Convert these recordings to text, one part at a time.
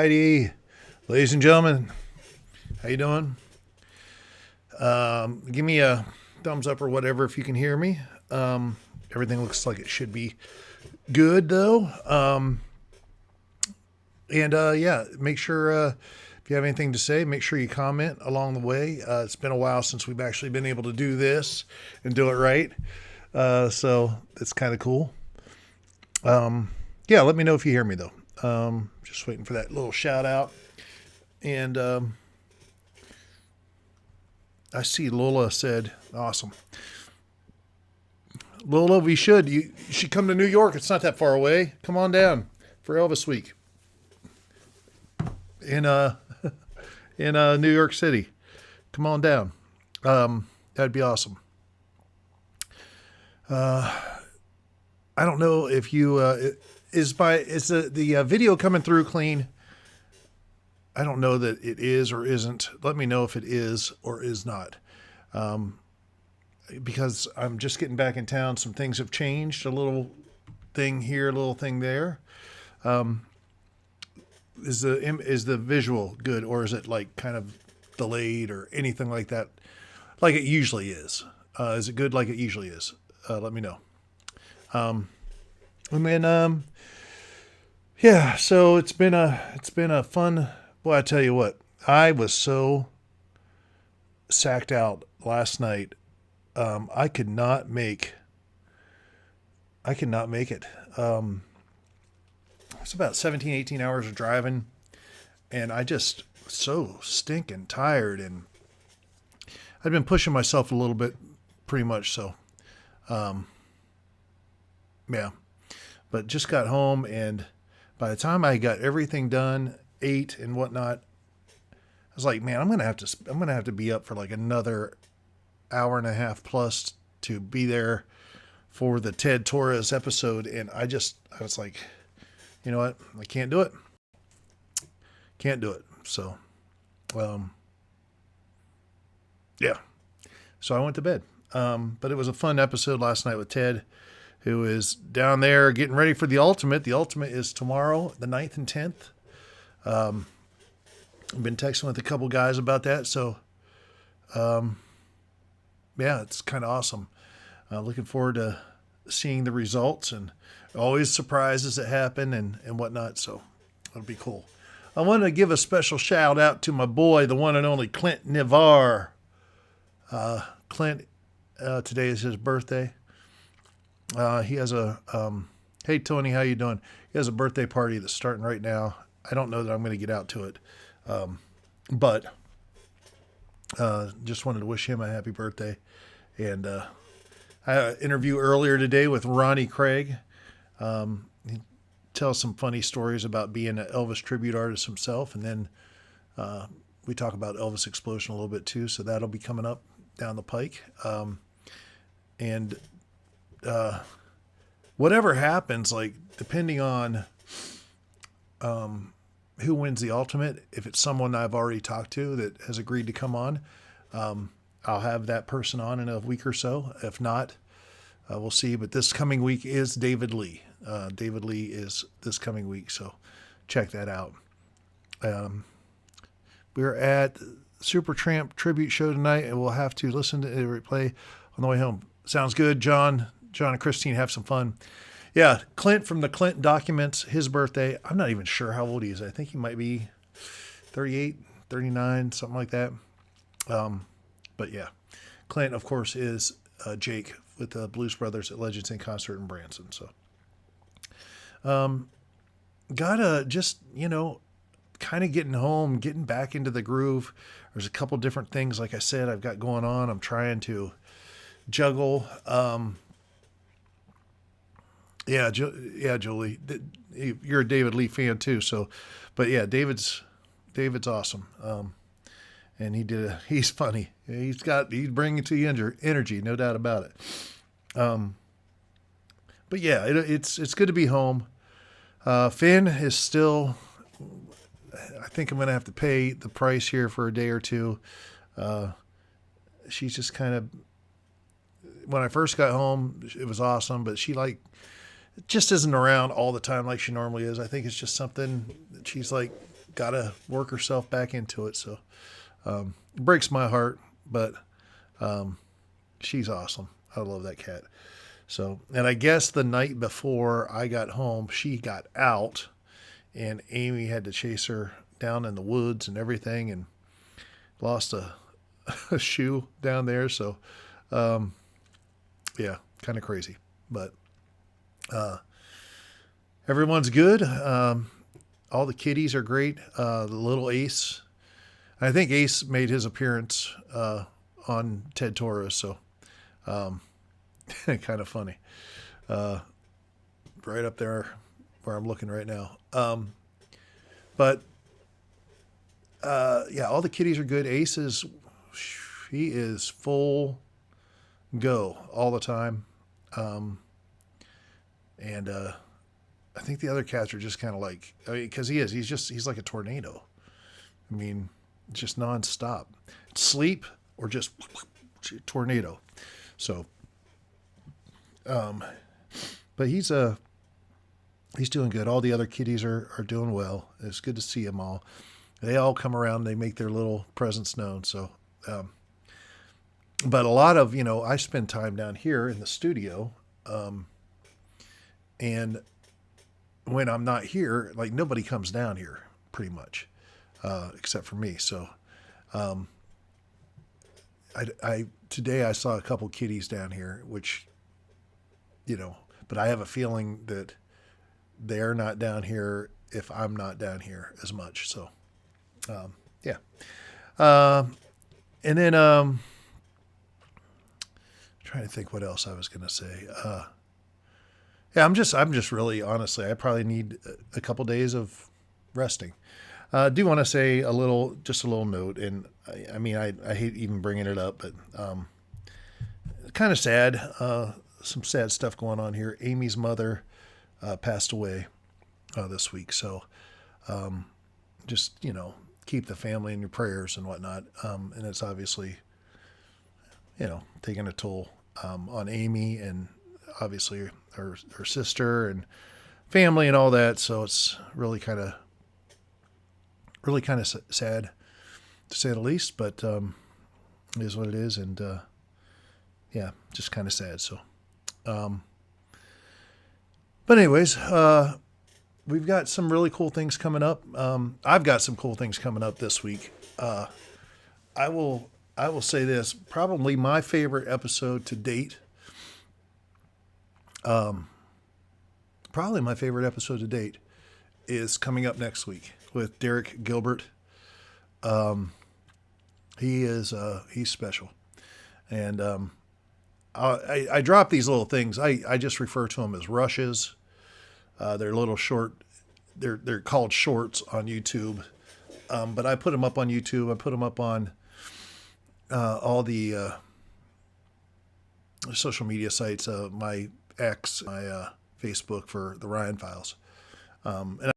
Alrighty, ladies and gentlemen, how you doing? Give me a thumbs up or whatever if you can hear me. Everything looks like it should be good though. Yeah, make sure if you have anything to say, make sure you comment along the way. It's been a while since we've actually been able to do this and do it right. So it's kind of cool. Yeah, let me know if you hear me though. Just waiting for that little shout out. And I see Lola said, awesome. Lola, you should come to New York. It's not that far away. Come on down for Elvis Week in New York City. Come on down. That'd be awesome. I don't know if you is the video coming through clean? I don't know that it is or isn't. Let me know if it is or is not. Because I'm just getting back in town. Some things have changed. A little thing here, a little thing there. Is the visual good, or is it like kind of delayed or anything like that? Like it usually is. Is it good like it usually is? Let me know. And then, yeah, so it's been a fun, boy, I tell you what, I was so sacked out last night. I could not make it. It's about 17, 18 hours of driving, and I just so stinking tired, and I'd been pushing myself a little bit, pretty much so. Yeah, but just got home, and by the time I got everything done, ate and whatnot, I was like, man, I'm gonna have to be up for like another hour and a half plus to be there for the Ted Torres episode. And I was like, you know what? I can't do it. Can't do it. So, yeah. So I went to bed. But it was a fun episode last night with Ted, who is down there getting ready for the Ultimate. The Ultimate is tomorrow, the 9th and 10th. I've been texting with a couple guys about that. So, yeah, it's kind of awesome. Looking forward to seeing the results, and always surprises that happen and whatnot. So it'll be cool. I want to give a special shout out to my boy, the one and only Clint Navarre. Clint, today is his birthday. He has a, hey Tony, how you doing? He has a birthday party that's starting right now. I don't know that I'm going to get out to it. But just wanted to wish him a happy birthday. And I had an interview earlier today with Ronnie Craig. He tells some funny stories about being an Elvis tribute artist himself. And then we talk about Elvis Explosion a little bit too. So that'll be coming up down the pike. Whatever happens, like depending on who wins the Ultimate, if it's someone I've already talked to that has agreed to come on, I'll have that person on in a week or so. If not, we'll see. But this coming week is David Lee. David Lee is this coming week, so check that out. We're at Supertramp tribute show tonight, and we'll have to listen to the replay on the way home. Sounds good, John. John and Christine, have some fun. Yeah, Clint from the Clint Documents, his birthday. I'm not even sure how old he is. I think he might be 38, 39, something like that. But yeah, Clint, of course, is Jake with the Blues Brothers at Legends in Concert in Branson. So, gotta just, kind of getting home, getting back into the groove. There's a couple different things, like I said, I've got going on. I'm trying to juggle. Yeah, Julie, you're a David Lee fan too. So, but yeah, David's awesome. And he's funny. He's bringing to you energy, no doubt about it. But yeah, it's good to be home. Finn is still, I think I'm going to have to pay the price here for a day or two. She's just kind of, when I first got home, it was awesome, but she just isn't around all the time like she normally is. I think it's just something that she's got to work herself back into it. So, it breaks my heart, but, she's awesome. I love that cat. So, and I guess the night before I got home, she got out and Amy had to chase her down in the woods and everything and lost a shoe down there. So, yeah, kind of crazy, but, everyone's good. All the kitties are great. The little Ace, I think Ace made his appearance, on Ted Torres. So, kind of funny, right up there where I'm looking right now. But, yeah, all the kitties are good. Ace he is full go all the time. And, I think the other cats are just kind of cause he's like a tornado. I mean, just nonstop sleep or just tornado. So, but he's doing good. All the other kitties are doing well. It's good to see them all. They all come around. They make their little presence known. So, but a lot of, I spend time down here in the studio. And when I'm not here, nobody comes down here pretty much, except for me. So, today I saw a couple kitties down here, which, but I have a feeling that they're not down here if I'm not down here as much. So, yeah. And then, trying to think what else I was going to say. Yeah, I'm just really, honestly, I probably need a couple days of resting. I do want to say just a little note, and I mean, I hate even bringing it up, but kind of sad. Some sad stuff going on here. Amy's mother passed away this week, so just keep the family in your prayers and whatnot. And it's obviously taking a toll on Amy and obviously her sister and family and all that. So it's really kind of sad to say the least, but it is what it is. And yeah, just kind of sad. So, but anyways, we've got some really cool things coming up. I've got some cool things coming up this week. I will say this, probably my favorite episode to date. Probably my favorite episode to date is coming up next week with Derek Gilbert. He's special. And, I drop these little things. I just refer to them as rushes. They're little short, they're called shorts on YouTube. But I put them up on YouTube. I put them up on, all the, social media sites, my X, my, Facebook for the Ryan Files. And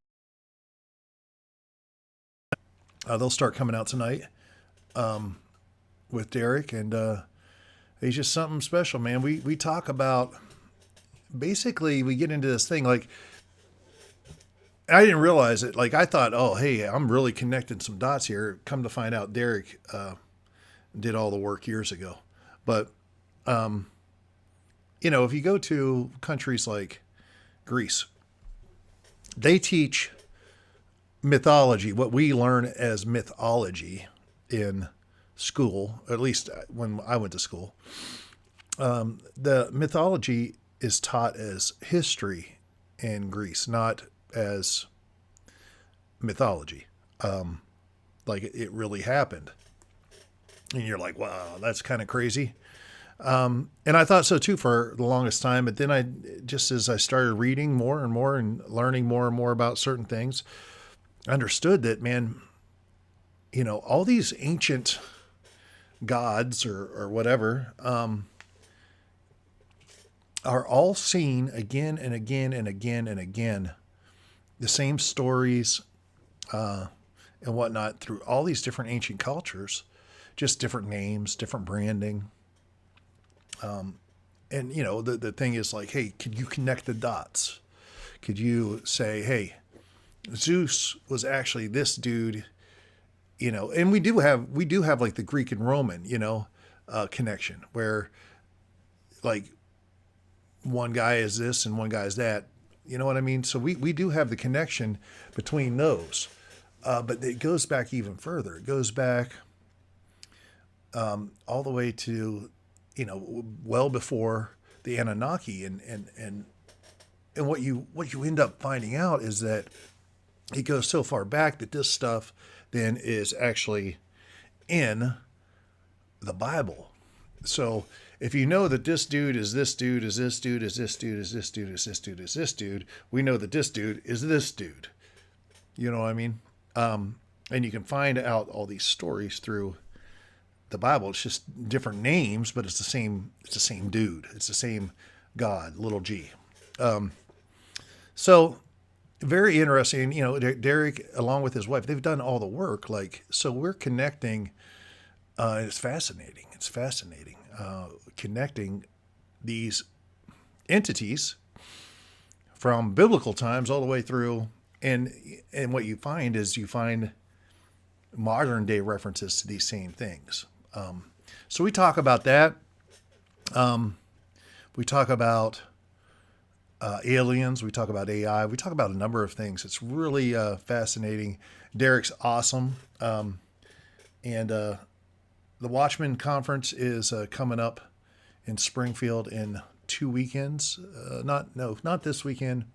they'll start coming out tonight, with Derek, and, he's just something special, man. We talk about, basically we get into this thing, I didn't realize it. I thought, oh, hey, I'm really connecting some dots here. Come to find out Derek, did all the work years ago. But, if you go to countries like Greece, they teach mythology, what we learn as mythology in school, at least when I went to school, the mythology is taught as history in Greece, not as mythology. Like it really happened. And you're like, wow, that's kind of crazy. And I thought so too for the longest time. But then just as I started reading more and more and learning more and more about certain things, I understood that, man, all these ancient gods or whatever, are all seen again and again and again and again. The same stories, and whatnot through all these different ancient cultures, just different names, different branding. And the thing is like, hey, could you connect the dots? Could you say, hey, Zeus was actually this dude, and we do have like the Greek and Roman, connection where like one guy is this and one guy is that, you know what I mean? So we do have the connection between those. But it goes back even further. It goes back all the way to, well before the Anunnaki, and what you end up finding out is that it goes so far back that this stuff then is actually in the Bible. So if you know that this dude is this dude, is this dude, is this dude, is this dude, is this dude, is this dude, we know that this dude is this dude. You know what I mean? And you can find out all these stories through the Bible. It's just different names, but it's the same dude. It's the same God, little g. So very interesting. Derek, along with his wife, they've done all the work. So we're connecting. It's fascinating. It's fascinating. Connecting these entities from biblical times all the way through. And what you find is modern day references to these same things. So we talk about that. We talk about aliens. We talk about AI. We talk about a number of things. It's really fascinating. Derek's awesome. And the Watchmen Conference is coming up in Springfield in 2 weekends. Not this weekend.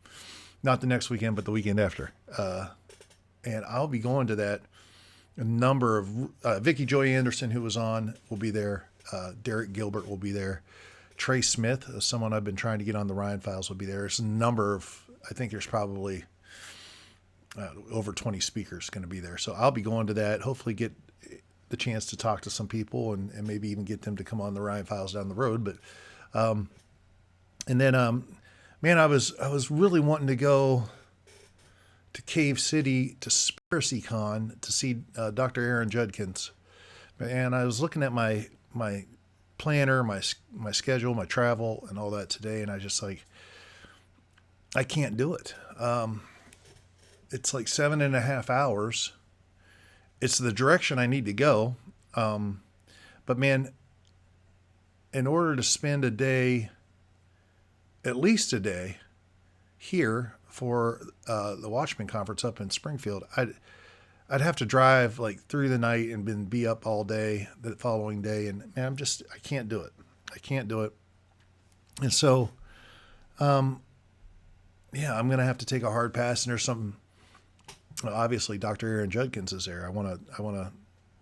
Not the next weekend, but the weekend after. And I'll be going to that. A number of Vicky Joy Anderson, who was on, will be there. Derek Gilbert will be there. Trey Smith, someone I've been trying to get on the Ryan Files, will be there. There's a number of, I think there's probably over 20 speakers going to be there. So I'll be going to that. Hopefully get the chance to talk to some people and maybe even get them to come on the Ryan Files down the road. But and then man, I was really wanting to go to Cave City to SpiracyCon to see Dr. Aaron Judkins. And I was looking at my planner, my schedule, my travel, and all that today, and I just I can't do it. It's like 7.5 hours. It's the direction I need to go. But man, in order to spend a day, at least a day, here for the Watchmen Conference up in Springfield, I'd have to drive through the night and then be up all day the following day, and man, I can't do it. I can't do it. And so, yeah, I'm gonna have to take a hard pass. And there's something. Obviously, Dr. Aaron Judkins is there. I want to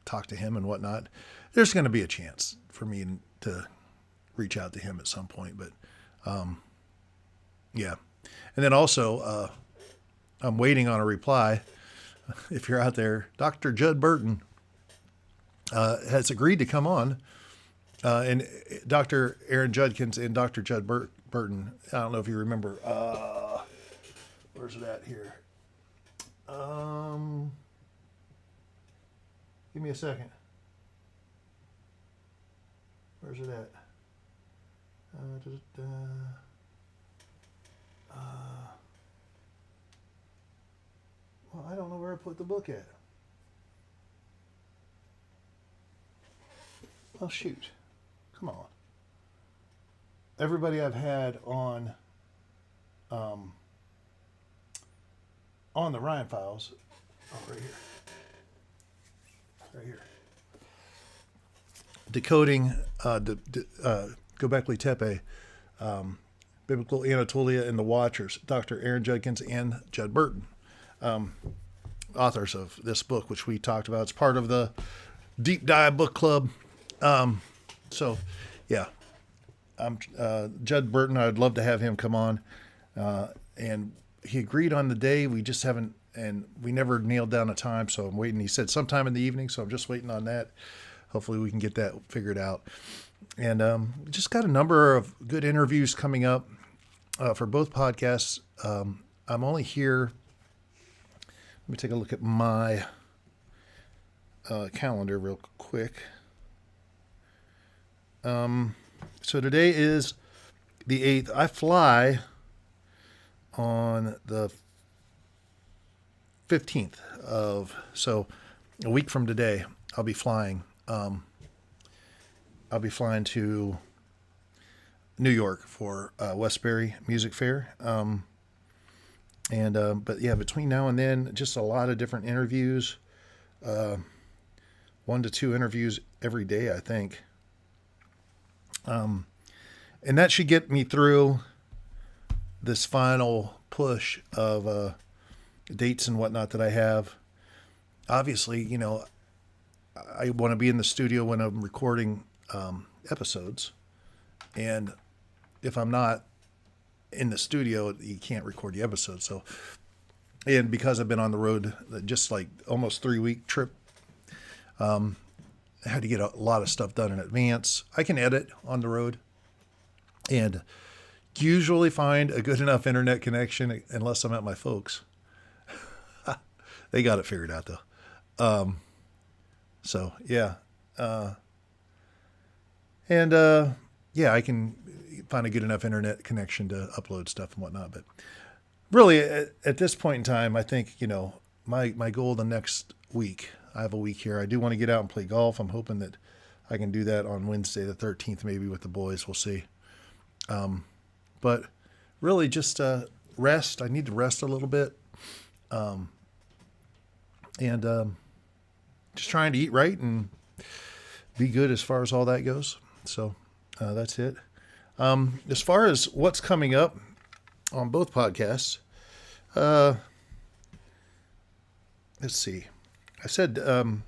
talk to him and whatnot. There's going to be a chance for me to reach out to him at some point, but yeah. And then also, I'm waiting on a reply. If you're out there, Dr. Judd Burton has agreed to come on, and Dr. Aaron Judkins and Dr. Judd Burton. I don't know if you remember. Where's it at here? Give me a second. Where's it at? Well, I don't know where I put the book at. Well, shoot. Come on. Everybody I've had on the Ryan Files right here. Right here. Decoding Göbekli Tepe, Biblical Anatolia and the Watchers, Dr. Aaron Judkins and Judd Burton, authors of this book, which we talked about. It's part of the Deep Dive Book Club. So, yeah, Judd Burton, I'd love to have him come on. And he agreed on the day. We just haven't, and we never nailed down a time. So I'm waiting. He said sometime in the evening. So I'm just waiting on that. Hopefully we can get that figured out. And just got a number of good interviews coming up for both podcasts. I'm only here. Let me take a look at my calendar real quick. So today is the 8th. I fly on the 15th so a week from today, I'll be flying. I'll be flying to New York for Westbury Music Fair. But yeah, between now and then, just a lot of different interviews, 1 to 2 interviews every day, I think. And that should get me through this final push of dates and whatnot that I have. Obviously, you know, I want to be in the studio when I'm recording episodes. And if I'm not in the studio, you can't record the episode. So, and because I've been on the road, just like almost 3-week trip, I had to get a lot of stuff done in advance. I can edit on the road and usually find a good enough internet connection unless I'm at my folks. They got it figured out though. So yeah. Yeah, I can find a good enough internet connection to upload stuff and whatnot. But really at this point in time, I think, you know, my goal the next week, I have a week here. I do want to get out and play golf. I'm hoping that I can do that on Wednesday, the 13th, maybe with the boys. We'll see. But really just rest. I need to rest a little bit. Just trying to eat right and be good as far as all that goes. So that's it. As far as what's coming up on both podcasts, let's see. I said,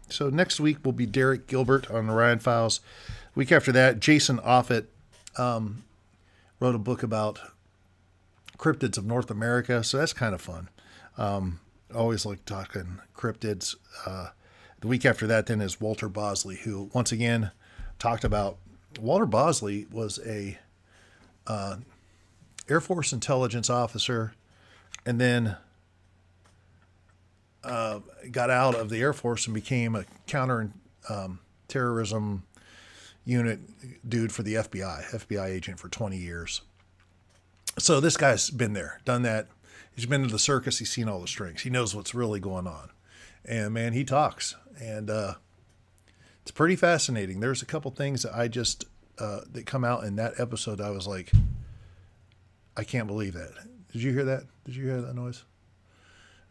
so next week will be Derek Gilbert on the Ryan Files. Week after that, Jason Offutt wrote a book about cryptids of North America. So that's kind of fun. Always like talking cryptids. The week after that then is Walter Bosley, who once again talked about, Walter Bosley was a Air Force intelligence officer and then got out of the Air Force and became a counter terrorism unit dude for the FBI agent for 20 years. So this guy's been there, done that. He's been to the circus. He's seen all the strings. He knows what's really going on. And man, he talks. And it's pretty fascinating. There's a couple things that I just, that come out in that episode. I was like, I can't believe that. Did you hear that? Did you hear that noise?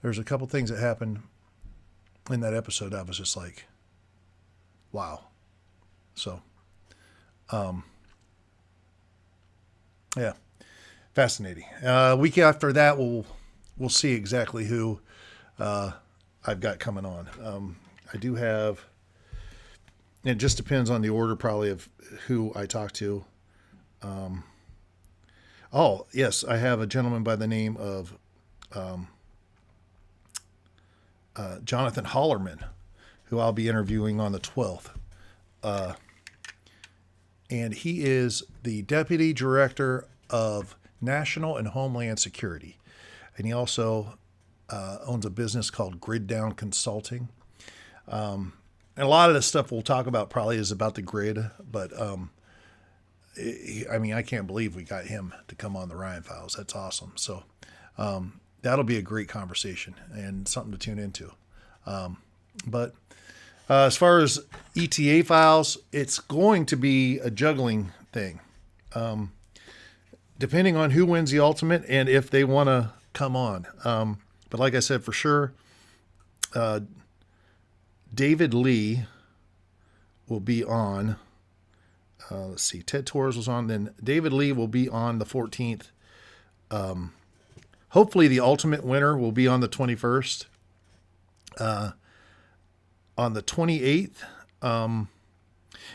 There's a couple things that happened in that episode. I was just like, wow. So, yeah, fascinating. Week after that, we'll see exactly who I've got coming on. I do have, it just depends on the order probably of who I talk to. Oh, yes, I have a gentleman by the name of Jonathan Hollerman, who I'll be interviewing on the 12th. And he is the Deputy Director of National and Homeland Security. And he also owns a business called Grid Down Consulting. And a lot of the stuff we'll talk about probably is about the grid, but I mean, I can't believe we got him to come on the Ryan Files. That's awesome. So that'll be a great conversation and something to tune into. But as far as ETA Files, it's going to be a juggling thing. Depending on who wins the ultimate and if they want to come on. But like I said, for sure, David Lee will be on. Let's see. Ted Torres was on. Then David Lee will be on the 14th. Hopefully the ultimate winner will be on the 21st. On the 28th,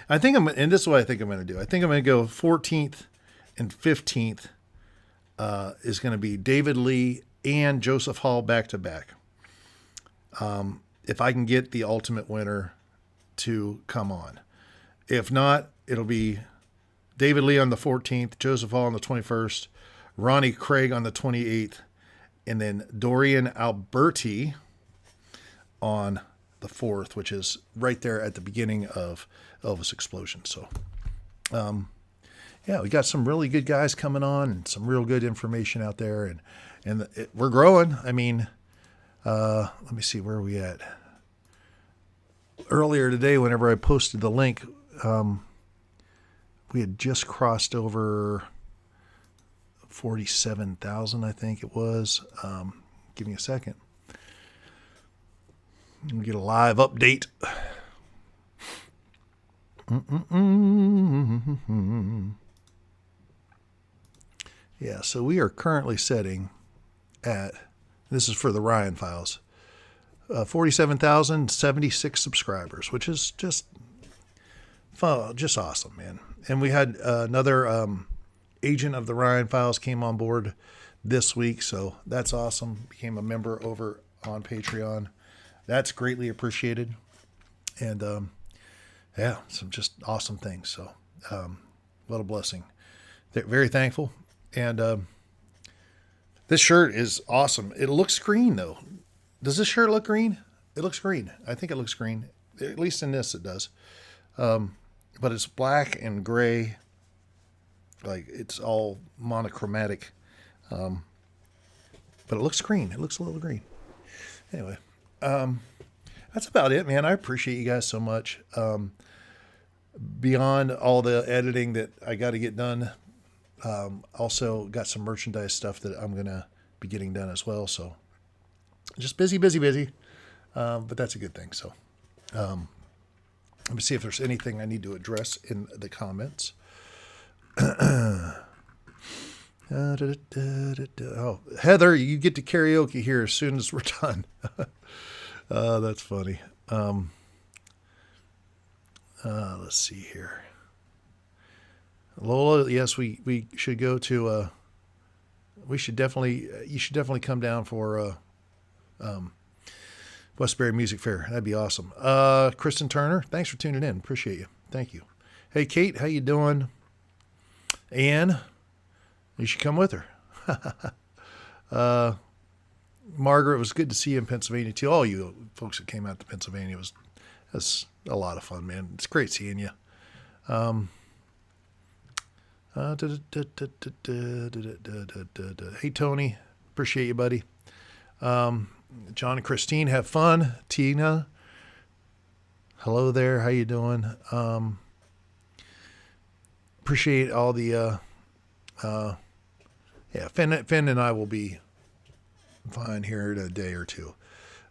I think and this is what I think I'm going to do. I think I'm going to go 14th and 15th is going to be David Lee and Joseph Hall back to back. If I can get the ultimate winner to come on. If not, it'll be David Lee on the 14th, Joseph Hall on the 21st, Ronnie Craig on the 28th, and then Dorian Alberti on the 4th, which is right there at the beginning of Elvis Explosion. So, yeah, we got some really good guys coming on and some real good information out there, and we're growing. I mean, let me see, where are we at? Earlier today, whenever I posted the link, we had just crossed over 47,000, I think it was. Give me a second. We'll get a live update. Yeah, so we are currently setting at, this is for the Ryan Files, 47,076 subscribers, which is just fun, just awesome, man. And we had another agent of the Ryan Files came on board this week, so that's awesome. Became a member over on Patreon. That's greatly appreciated. And yeah, some just awesome things. So what a blessing. They're very thankful. And this shirt is awesome. It looks green, though. Does this shirt look green? It looks green. I think it looks green. At least in this it does. But it's black and gray. Like, it's all monochromatic. But it looks green. It looks a little green. Anyway, that's about it, man. I appreciate you guys so much. Beyond all the editing that I got to get done, also got some merchandise stuff that I'm going to be getting done as well. So just busy. But that's a good thing. So let me see if there's anything I need to address in the comments. Oh, Heather, you get to karaoke here as soon as we're done. That's funny. Let's see here. Lola, yes, we should go to, you should definitely come down for, Westbury Music Fair. That'd be awesome. Kristen Turner, thanks for tuning in. Appreciate you. Thank you. Hey, Kate, how you doing? Ann, you should come with her. Margaret, it was good to see you in Pennsylvania too. All you folks that came out to Pennsylvania, that's a lot of fun, man. It's great seeing you. Hey, Tony, appreciate you, buddy. John and Christine, have fun. Tina, hello there. How you doing? Appreciate all the, yeah, Finn and I will be fine here in a day or two.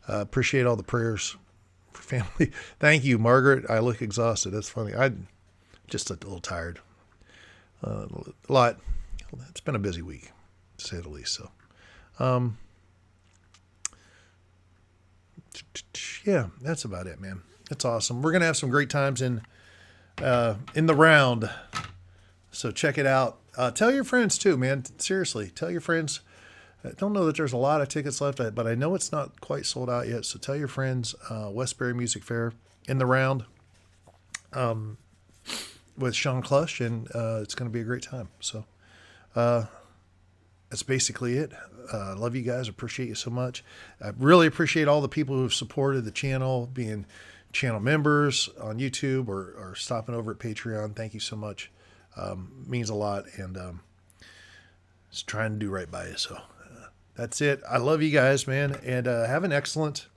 Appreciate all the prayers for family. Thank you, Margaret. I look exhausted. That's funny. I'm just a little tired. A lot. It's been a busy week, to say the least. So, yeah, that's about it, man. That's awesome. We're gonna have some great times in the round. So check it out. Tell your friends too, man. Seriously, tell your friends. I don't know that there's a lot of tickets left, but I know it's not quite sold out yet. So tell your friends, Westbury Music Fair in the round with Sean Clush, and it's going to be a great time. So that's basically it. Love you guys. Appreciate you so much. I really appreciate all the people who've supported the channel, being channel members on YouTube or stopping over at Patreon. Thank you so much. Means a lot, and just trying to do right by you. So that's it. I love you guys, man, and have an excellent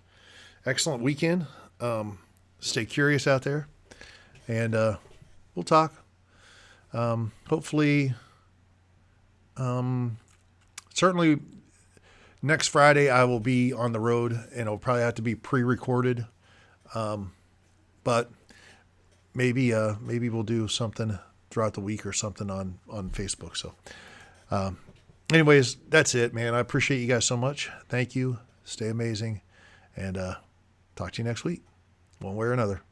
weekend. Stay curious out there, and we'll talk. Hopefully, certainly Next Friday, I will be on the road, and it'll probably have to be pre-recorded. But maybe we'll do something throughout the week or something on Facebook. So, anyways, that's it, man. I appreciate you guys so much. Thank you. Stay amazing, and talk to you next week, one way or another.